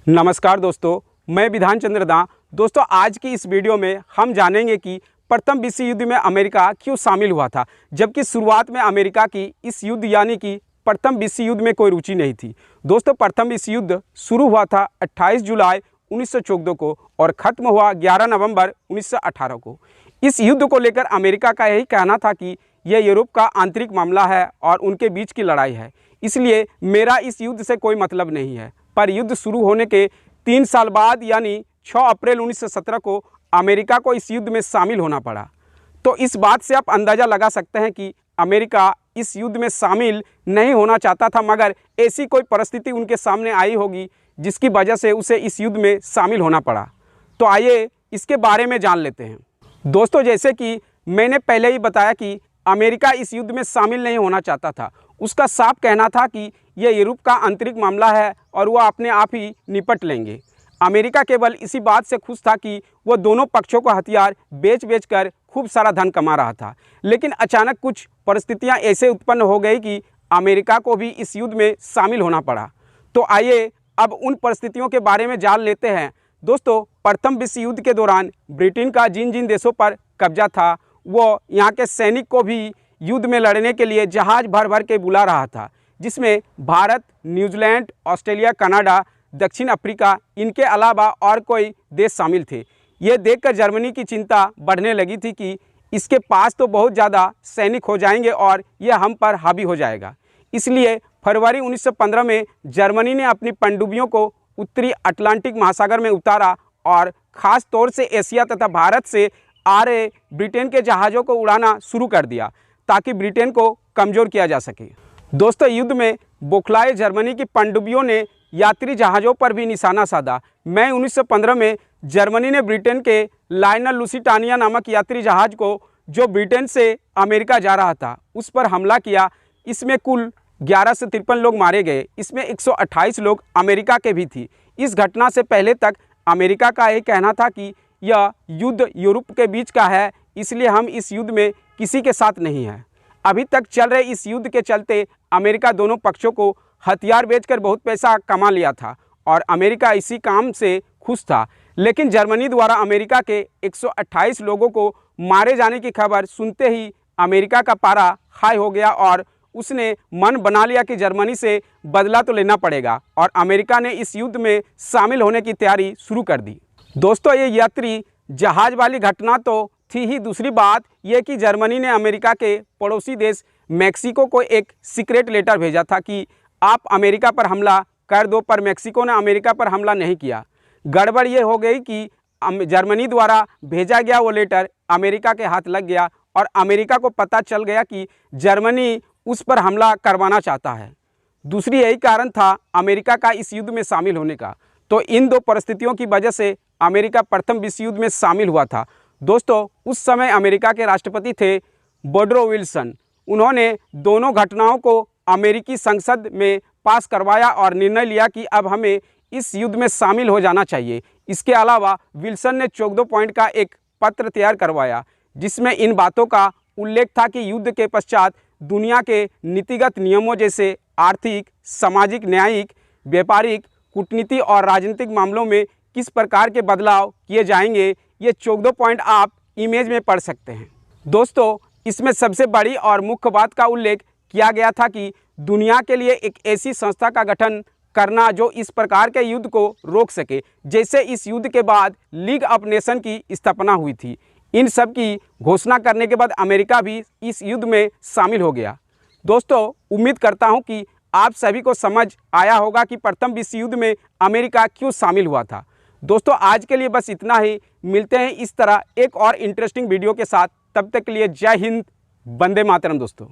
नमस्कार दोस्तों, मैं विधान चंद्र दा। दोस्तों, आज की इस वीडियो में हम जानेंगे कि प्रथम विश्व युद्ध में अमेरिका क्यों शामिल हुआ था, जबकि शुरुआत में अमेरिका की इस युद्ध यानी कि प्रथम विश्व युद्ध में कोई रुचि नहीं थी। दोस्तों, प्रथम विश्व युद्ध शुरू हुआ था 28 जुलाई 1914 को और ख़त्म हुआ 11 नवंबर 1918 को। इस युद्ध को लेकर अमेरिका का यही कहना था कि यह यूरोप का आंतरिक मामला है और उनके बीच की लड़ाई है, इसलिए मेरा इस युद्ध से कोई मतलब नहीं है। पर युद्ध शुरू होने के 3 साल बाद यानी 6 अप्रैल 1917 को अमेरिका को इस युद्ध में शामिल होना पड़ा। तो इस बात से आप अंदाज़ा लगा सकते हैं कि अमेरिका इस युद्ध में शामिल नहीं होना चाहता था, मगर ऐसी कोई परिस्थिति उनके सामने आई होगी जिसकी वजह से उसे इस युद्ध में शामिल होना पड़ा। तो आइए इसके बारे में जान लेते हैं। दोस्तों, जैसे कि मैंने पहले ही बताया कि अमेरिका इस युद्ध में शामिल नहीं होना चाहता था। उसका साफ कहना था कि यह यूरोप का आंतरिक मामला है और वह अपने आप ही निपट लेंगे। अमेरिका केवल इसी बात से खुश था कि वह दोनों पक्षों को हथियार बेच कर खूब सारा धन कमा रहा था। लेकिन अचानक कुछ परिस्थितियां ऐसे उत्पन्न हो गई कि अमेरिका को भी इस युद्ध में शामिल होना पड़ा। तो आइए अब उन परिस्थितियों के बारे में जान लेते हैं। दोस्तों, प्रथम विश्व युद्ध के दौरान ब्रिटेन का जिन जिन देशों पर कब्जा था, वो यहाँ के सैनिक को भी युद्ध में लड़ने के लिए जहाज़ भर भर के बुला रहा था, जिसमें भारत, न्यूजीलैंड, ऑस्ट्रेलिया, कनाडा, दक्षिण अफ्रीका, इनके अलावा और कोई देश शामिल थे। ये देखकर जर्मनी की चिंता बढ़ने लगी थी कि इसके पास तो बहुत ज़्यादा सैनिक हो जाएंगे और यह हम पर हावी हो जाएगा। इसलिए फरवरी 1915 में जर्मनी ने अपनी पनडुब्बियों को उत्तरी अटलांटिक महासागर में उतारा और ख़ास तौर से एशिया तथा भारत से आ रहे ब्रिटेन के जहाज़ों को उड़ाना शुरू कर दिया ताकि ब्रिटेन को कमज़ोर किया जा सके। दोस्तों, युद्ध में बौखलाए जर्मनी की पनडुब्बियों ने यात्री जहाज़ों पर भी निशाना साधा। मई 1915 में जर्मनी ने ब्रिटेन के लायनल लुसिटानिया नामक यात्री जहाज़ को, जो ब्रिटेन से अमेरिका जा रहा था, उस पर हमला किया। इसमें कुल 11 से 53 लोग मारे गए। इसमें 128 लोग अमेरिका के भी थी। इस घटना से पहले तक अमेरिका का यही कहना था कि यह युद्ध यूरोप के बीच का है, इसलिए हम इस युद्ध में किसी के साथ नहीं हैं। अभी तक चल रहे इस युद्ध के चलते अमेरिका दोनों पक्षों को हथियार बेचकर बहुत पैसा कमा लिया था और अमेरिका इसी काम से खुश था। लेकिन जर्मनी द्वारा अमेरिका के 128 लोगों को मारे जाने की खबर सुनते ही अमेरिका का पारा हाई हो गया और उसने मन बना लिया कि जर्मनी से बदला तो लेना पड़ेगा और अमेरिका ने इस युद्ध में शामिल होने की तैयारी शुरू कर दी। दोस्तों, ये यात्री जहाज़ वाली घटना तो थी ही। दूसरी बात यह कि जर्मनी ने अमेरिका के पड़ोसी देश मैक्सिको को एक सीक्रेट लेटर भेजा था कि आप अमेरिका पर हमला कर दो, पर मैक्सिको ने अमेरिका पर हमला नहीं किया। गड़बड़ ये हो गई कि जर्मनी द्वारा भेजा गया वो लेटर अमेरिका के हाथ लग गया और अमेरिका को पता चल गया कि जर्मनी उस पर हमला करवाना चाहता है। दूसरी यही कारण था अमेरिका का इस युद्ध में शामिल होने का। तो इन दो परिस्थितियों की वजह से अमेरिका प्रथम विश्व युद्ध में शामिल हुआ था। दोस्तों, उस समय अमेरिका के राष्ट्रपति थे वुडरो विल्सन। उन्होंने दोनों घटनाओं को अमेरिकी संसद में पास करवाया और निर्णय लिया कि अब हमें इस युद्ध में शामिल हो जाना चाहिए। इसके अलावा विल्सन ने 14 पॉइंट का एक पत्र तैयार करवाया, जिसमें इन बातों का उल्लेख था कि युद्ध के पश्चात दुनिया के नीतिगत नियमों जैसे आर्थिक, सामाजिक, न्यायिक, व्यापारिक, कूटनीति और राजनीतिक मामलों में किस प्रकार के बदलाव किए जाएंगे। ये 14 पॉइंट आप इमेज में पढ़ सकते हैं। दोस्तों, इसमें सबसे बड़ी और मुख्य बात का उल्लेख किया गया था कि दुनिया के लिए एक ऐसी संस्था का गठन करना जो इस प्रकार के युद्ध को रोक सके, जैसे इस युद्ध के बाद लीग ऑफ नेशन की स्थापना हुई थी। इन सब की घोषणा करने के बाद अमेरिका भी इस युद्ध में शामिल हो गया। दोस्तों, उम्मीद करता हूं कि आप सभी को समझ आया होगा कि प्रथम विश्व युद्ध में अमेरिका क्यों शामिल हुआ था। दोस्तों, आज के लिए बस इतना ही। मिलते हैं इस तरह एक और इंटरेस्टिंग वीडियो के साथ। तब तक के लिए जय हिंद, वंदे मातरम दोस्तों।